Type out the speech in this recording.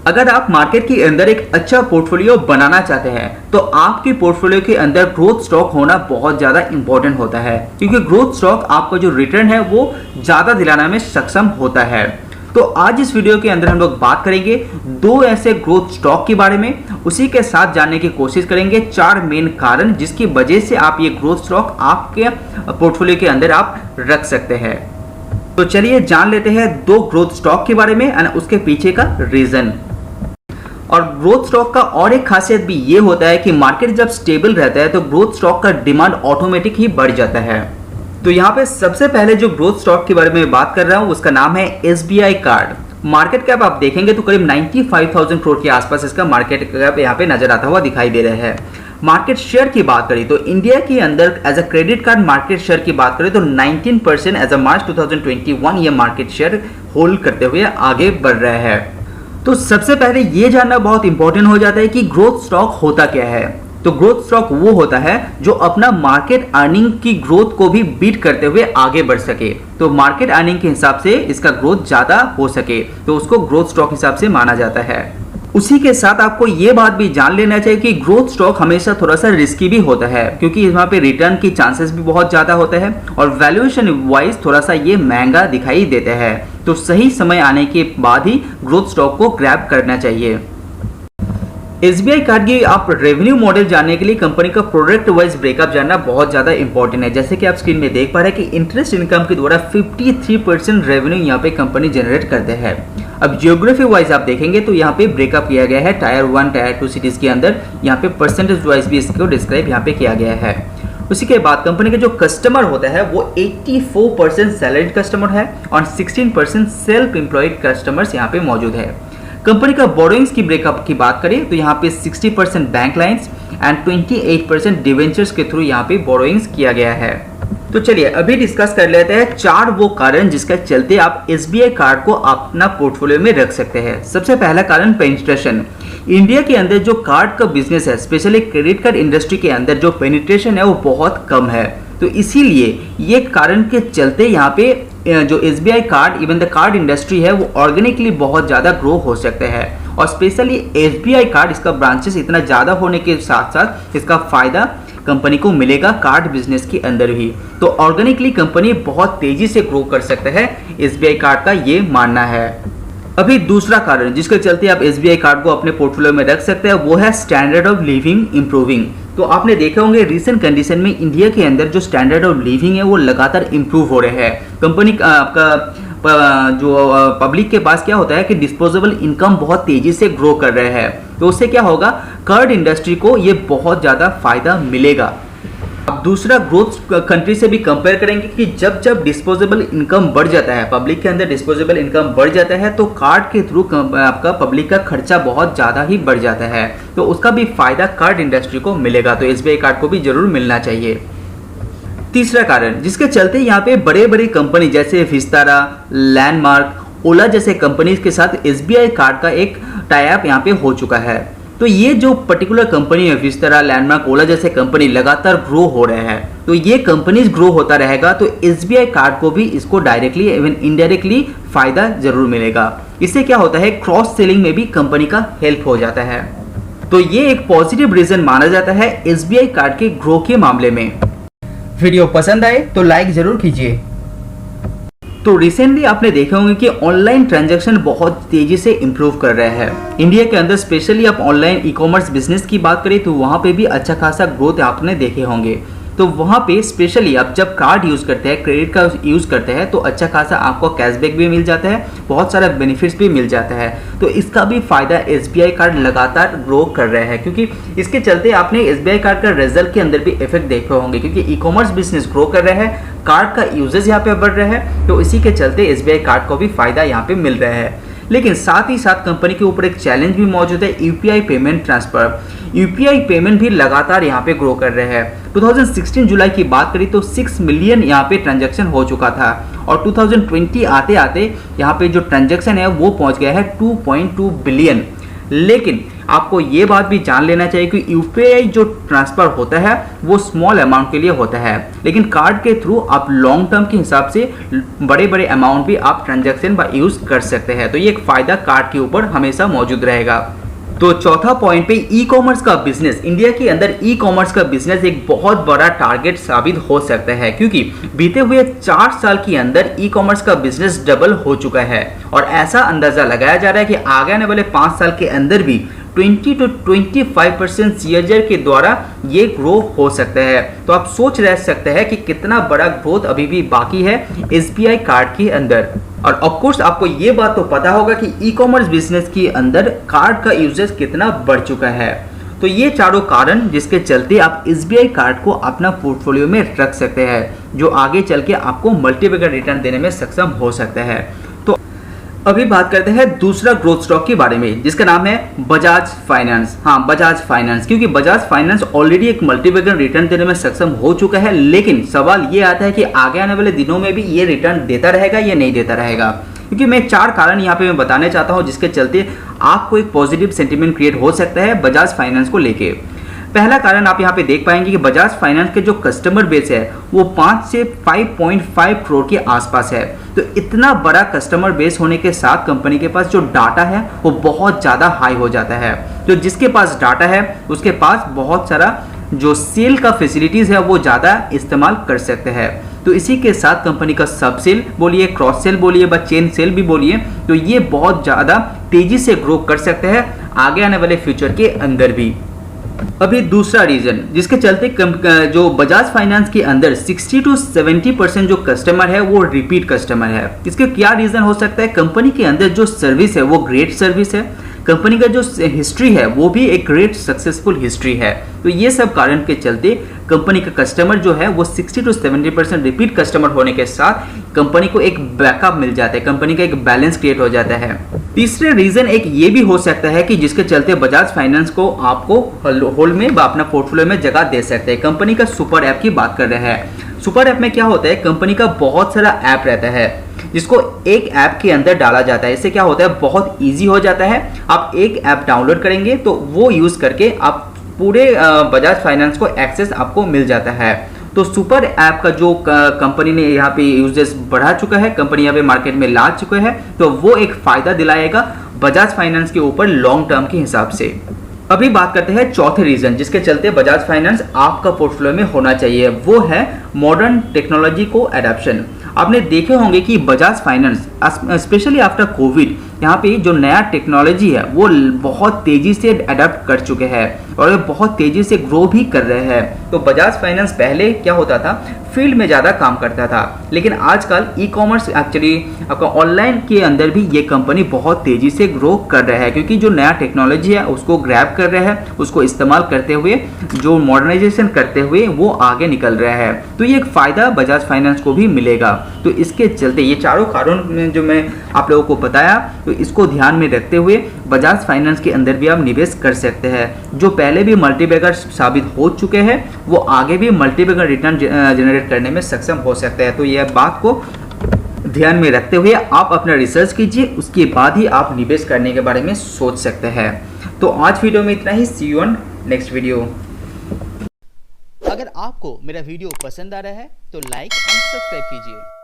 अगर आप मार्केट के अंदर एक अच्छा पोर्टफोलियो बनाना चाहते हैं तो आपकी पोर्टफोलियो के अंदर ग्रोथ स्टॉक होना बहुत ज़्यादा इंपॉर्टेंट होता है, क्योंकि ग्रोथ स्टॉक आपका जो रिटर्न है वो ज़्यादा दिलाने में सक्षम होता है। तो आज इस वीडियो के अंदर हम लोग बात करेंगे दो ऐसे ग्रोथ स्टॉक के बारे में, उसी के साथ जानने की कोशिश करेंगे चार मेन कारण जिसकी वजह से आप ये ग्रोथ स्टॉक आपके पोर्टफोलियो के अंदर आप रख सकते हैं। तो चलिए जान लेते हैं दो ग्रोथ स्टॉक के बारे में और उसके पीछे का रीजन। और ग्रोथ स्टॉक का और एक खासियत भी ये होता है कि मार्केट जब स्टेबल रहता है तो ग्रोथ स्टॉक का डिमांड ऑटोमेटिक ही बढ़ जाता है। तो यहाँ पे सबसे पहले जो ग्रोथ स्टॉक के बारे में बात कर रहा हूँ उसका नाम है एसबीआई कार्ड। मार्केट कैप आप देखेंगे तो करीब 95,000 करोड़ के आसपास इसका मार्केट कैप यहाँ पे नजर आता हुआ दिखाई दे रहा है। मार्केट शेयर की बात करें तो इंडिया के अंदर as a credit card market share की बात करें तो 19% एज अ मार्च 2021 ये मार्केट शेयर होल्ड करते हुए आगे बढ़ रहा है। तो सबसे पहले ये जानना बहुत इंपॉर्टेंट हो जाता है कि ग्रोथ स्टॉक होता क्या है। तो ग्रोथ स्टॉक वो होता है जो अपना मार्केट अर्निंग की ग्रोथ को भी बीट करते हुए आगे बढ़ सके। तो मार्केट अर्निंग के हिसाब से इसका ग्रोथ ज्यादा हो सके तो उसको ग्रोथ स्टॉक हिसाब से माना जाता है। उसी के साथ आपको ये बात भी जान लेना चाहिए कि ग्रोथ स्टॉक हमेशा थोड़ा सा रिस्की भी होता है, क्योंकि यहाँ पे रिटर्न की चांसेस भी बहुत ज्यादा होते हैं और वैल्यूएशन वाइज थोड़ा सा ये महंगा दिखाई देता है। तो सही समय आने के बाद ही ग्रोथ स्टॉक को ग्रैब करना चाहिए। एसबीआई कार्ड की आप रेवेन्यू मॉडल जानने के लिए कंपनी का प्रोडक्ट वाइज ब्रेकअप जानना बहुत ज्यादा इंपॉर्टेंट है। जैसे कि आप स्क्रीन में देख पा रहे हैं कि इंटरेस्ट इनकम के द्वारा 53% रेवेन्यू यहाँ पे कंपनी जनरेट करते हैं। अब जियोग्राफी वाइज आप देखेंगे तो यहाँ पे ब्रेकअप किया गया है टायर 1 टायर 2 सिटीज के अंदर। यहाँ पे परसेंटेज वाइज भी इसको डिस्क्राइब यहाँ पे किया गया है। उसी के बाद कंपनी का जो कस्टमर होता है वो 84% सैलरीड कस्टमर है और 16% सेल्फ एम्प्लॉयड कस्टमर्स यहाँ पे मौजूद है। कंपनी का बोरोइंग्स की ब्रेकअप की बात करें तो यहाँ पे 60% बैंक लाइंस एंड 28% डिवेंचर्स के थ्रू यहाँ पे बोरोइंग्स किया गया है। तो चलिए अभी डिस्कस कर लेते हैं चार वो कारण जिसके चलते आप एसबीआई कार्ड को अपना पोर्टफोलियो में रख सकते हैं। सबसे पहला कारण पेनिट्रेशन। इंडिया के अंदर जो कार्ड का बिजनेस है, स्पेशली क्रेडिट कार्ड इंडस्ट्री के अंदर जो पेनिट्रेशन है वो बहुत कम है। तो इसीलिए ये कारण के चलते यहाँ पे जो SBI card even the card industry है वो ऑर्गेनिकली बहुत ज़्यादा ग्रो हो सकते हैं। और स्पेशली एसबीआई कार्ड इसका ब्रांचेस इतना ज़्यादा होने के साथ साथ इसका फ़ायदा कंपनी को मिलेगा कार्ड बिजनेस के अंदर ही। तो ऑर्गेनिकली कंपनी बहुत तेज़ी से ग्रो कर सकता है, एसबीआई कार्ड का ये मानना है। अभी दूसरा कारण जिसके चलते आप एसबीआई कार्ड को अपने पोर्टफोलियो में रख सकते हैं वो है स्टैंडर्ड ऑफ लिविंग इम्प्रूविंग। तो आपने देखे होंगे रिसेंट कंडीशन में इंडिया के अंदर जो स्टैंडर्ड ऑफ लिविंग है वो लगातार इम्प्रूव हो रहे हैं। कंपनी का आपका जो पब्लिक के पास क्या होता है कि डिस्पोजेबल इनकम बहुत तेजी से ग्रो कर रहे हैं। तो उससे क्या होगा, कार्ड इंडस्ट्री को ये बहुत ज़्यादा फायदा मिलेगा। अब दूसरा ग्रोथ कंट्री से भी कंपेयर करेंगे कि जब जब डिस्पोजेबल इनकम बढ़ जाता है, पब्लिक के अंदर डिस्पोजेबल इनकम बढ़ जाता है तो कार्ड के थ्रू आपका पब्लिक का खर्चा बहुत ज़्यादा ही बढ़ जाता है। तो उसका भी फायदा कार्ड इंडस्ट्री को मिलेगा। तो एसबीआई कार्ड को भी जरूर मिलना चाहिए। तीसरा कारण जिसके चलते यहाँ पे बड़े बड़े कंपनी जैसे विस्तारा, लैंडमार्क, ओला जैसे कंपनीज के साथ एसबीआई कार्ड का एक टाई अप यहाँ पे हो चुका है। तो ये जो पर्टिकुलर कंपनी है विस्तारा, लैंडमार्क, ओला जैसे कंपनी लगातार ग्रो हो रहे हैं। तो ये कंपनीज ग्रो होता रहेगा तो एसबीआई कार्ड को भी इसको डायरेक्टली इवन इनडायरेक्टली फायदा जरूर मिलेगा। इससे क्या होता है, क्रॉस सेलिंग में भी कंपनी का हेल्प हो जाता है। तो ये एक पॉजिटिव रीजन माना जाता है एसबीआई कार्ड के ग्रो के मामले में। वीडियो पसंद आए तो लाइक जरूर कीजिए। तो रिसेंटली आपने देखे होंगे कि ऑनलाइन ट्रांजैक्शन बहुत तेजी से इंप्रूव कर रहे हैं इंडिया के अंदर। स्पेशली आप ऑनलाइन ई कॉमर्स बिजनेस की बात करें तो वहाँ पे भी अच्छा खासा ग्रोथ आपने देखे होंगे। तो वहाँ पे स्पेशली आप जब कार्ड यूज़ करते हैं, क्रेडिट कार्ड यूज़ करते हैं तो अच्छा खासा आपको कैशबैक भी मिल जाता है, बहुत सारा बेनिफिट्स भी मिल जाता है। तो इसका भी फायदा एसबीआई कार्ड लगातार ग्रो कर रहे हैं, क्योंकि इसके चलते आपने एसबीआई कार्ड का रिजल्ट के अंदर भी इफेक्ट देखे होंगे, क्योंकि ई कॉमर्स बिजनेस ग्रो कर रहे हैं, कार्ड का यूजेज यहाँ पे बढ़ रहे हैं। तो इसी के चलते एसबीआई कार्ड को भी फायदा यहाँ पे मिल रहा है। लेकिन साथ ही साथ कंपनी के ऊपर एक चैलेंज भी मौजूद है, UPI payment transfer. UPI payment भी लगातार यहाँ पे ग्रो कर रहे हैं। 2016 जुलाई की बात करी तो 6 मिलियन यहाँ पे ट्रांजैक्शन हो चुका था और 2020 आते आते यहाँ पे जो ट्रांजैक्शन है वो पहुँच गया है 2.2 बिलियन। लेकिन आपको ये बात भी जान लेना चाहिए कि यूपीआई जो ट्रांसफर होता है वो स्मॉल अमाउंट के लिए होता है, लेकिन कार्ड के थ्रू आप लॉन्ग टर्म के हिसाब से बड़े बड़े अमाउंट भी आप ट्रांजैक्शन व यूज कर सकते हैं। तो ये एक फायदा कार्ड के ऊपर हमेशा मौजूद रहेगा। तो चौथा पॉइंट पे ई कॉमर्स का बिजनेस, इंडिया के अंदर ई कॉमर्स का बिजनेस एक बहुत बड़ा टारगेट साबित हो सकता है, क्योंकि बीते हुए 4 साल के अंदर ई कॉमर्स का बिजनेस डबल हो चुका है और ऐसा अंदाजा लगाया जा रहा है कि आगे आने वाले 5 साल के अंदर भी 20 to 25% सीएजआर के द्वारा ये ग्रो हो सकता है। तो आप सोच रह सकते हैं कि कितना बड़ा ग्रोथ अभी भी बाकी है एसबीआई कार्ड के अंदर। और ऑफ कोर्स आपको ये बात तो पता होगा कि ई कॉमर्स बिजनेस के अंदर कार्ड का यूजेस कितना बढ़ चुका है। तो ये चारों कारण जिसके चलते आप एसबीआई कार्ड को अपना पोर्टफोलियो में रख सकते हैं, जो आगे चल के आपको मल्टीपल रिटर्न देने में सक्षम हो सकता है। अभी बात करते हैं दूसरा ग्रोथ स्टॉक के बारे में, जिसका नाम है बजाज फाइनेंस। हाँ, बजाज फाइनेंस, क्योंकि बजाज फाइनेंस ऑलरेडी एक मल्टीपल रिटर्न देने में सक्षम हो चुका है, लेकिन सवाल ये आता है कि आगे आने वाले दिनों में भी ये रिटर्न देता रहेगा या नहीं देता रहेगा। क्योंकि मैं 4 कारण यहाँ पे मैं बताने चाहता हूँ जिसके चलते आपको एक पॉजिटिव सेंटीमेंट क्रिएट हो सकता है बजाज फाइनेंस को लेके। पहला कारण आप यहाँ पे देख पाएंगे कि बजाज फाइनेंस के जो कस्टमर बेस है वो 5 से 5.5 करोड़ के आसपास है। तो इतना बड़ा कस्टमर बेस होने के साथ कंपनी के पास जो डाटा है वो बहुत ज़्यादा हाई हो जाता है। तो जिसके पास डाटा है उसके पास बहुत सारा जो सेल का फैसिलिटीज़ है वो ज़्यादा इस्तेमाल कर सकते हैं। तो इसी के साथ कंपनी का सब सेल बोलिए, क्रॉस सेल बोलिए व चेन सेल भी बोलिए, तो ये बहुत ज़्यादा तेज़ी से ग्रो कर सकते हैं आगे आने वाले फ्यूचर के अंदर भी। अभी दूसरा रीजन जिसके चलते जो बजाज फाइनेंस के अंदर 60 to 70% जो कस्टमर है वो रिपीट कस्टमर है। इसके क्या रीजन हो सकता है? कंपनी के अंदर जो सर्विस है वो ग्रेट सर्विस है, कंपनी का जो हिस्ट्री है वो भी एक ग्रेट सक्सेसफुल हिस्ट्री है। तो ये सब कारण के चलते कंपनी का कस्टमर जो है वो 60 to 70% रिपीट कस्टमर होने के साथ कंपनी को एक बैकअप मिल जाता है, कंपनी का एक बैलेंस क्रिएट हो जाता है। तीसरे रीजन एक ये भी हो सकता है कि जिसके चलते बजाज फाइनेंस को आपको होल्ड में अपना पोर्टफोलियो में जगह दे सकते हैं। कंपनी का सुपर ऐप की बात कर रहे हैं। सुपर ऐप में क्या होता है, कंपनी का बहुत सारा ऐप रहता है जिसको एक ऐप के अंदर डाला जाता है। इससे क्या होता है, बहुत ईजी हो जाता है। आप एक ऐप डाउनलोड करेंगे तो वो यूज करके आप पूरे बजाज फाइनेंस को एक्सेस आपको मिल जाता है। तो सुपर ऐप का जो कंपनी ने यहाँ पे यूजेस बढ़ा चुका है, कंपनी यहाँ पे मार्केट में ला चुका है, तो वो एक फायदा दिलाएगा बजाज फाइनेंस के ऊपर लॉन्ग टर्म के हिसाब से। अभी बात करते हैं चौथे रीजन जिसके चलते बजाज फाइनेंस आपका पोर्टफोलियो में होना चाहिए, वो है मॉडर्न टेक्नोलॉजी को अडॉप्शन। आपने देखे होंगे कि Bajaj finance specially after Covid यहाँ पे जो नया टेक्नोलॉजी है वो बहुत तेजी से अडॉप्ट कर चुके हैं और ये बहुत तेजी से ग्रो भी कर रहे हैं। तो बजाज फाइनेंस पहले क्या होता था, फील्ड में ज़्यादा काम करता था, लेकिन आजकल ई कॉमर्स एक्चुअली आपका ऑनलाइन के अंदर भी ये कंपनी बहुत तेज़ी से ग्रो कर रहा है, क्योंकि जो नया टेक्नोलॉजी है उसको ग्रैब कर रहे हैं, उसको इस्तेमाल करते हुए जो मॉडर्नाइजेशन करते हुए वो आगे निकल रहा है। तो ये एक फ़ायदा बजाज फाइनेंस को भी मिलेगा। तो इसके चलते ये चारों कारण जो मैं आप लोगों को बताया, तो इसको ध्यान में रखते हुए बजाज फाइनेंस के अंदर भी आप निवेश कर सकते हैं। जो पहले भी मल्टीबैगर साबित हो चुके हैं वो आगे भी मल्टीबैगर रिटर्न जनरेट करने में सक्षम हो सकते हैं। तो यह बात को ध्यान में रखते हुए आप अपना रिसर्च कीजिए, उसके बाद ही आप निवेश करने के बारे में सोच सकते हैं। तो आज वीडियो में इतना ही। सी यू ऑन नेक्स्ट वीडियो। अगर आपको मेरा वीडियो पसंद आ रहा है तो लाइक एंड सब्सक्राइब कीजिए।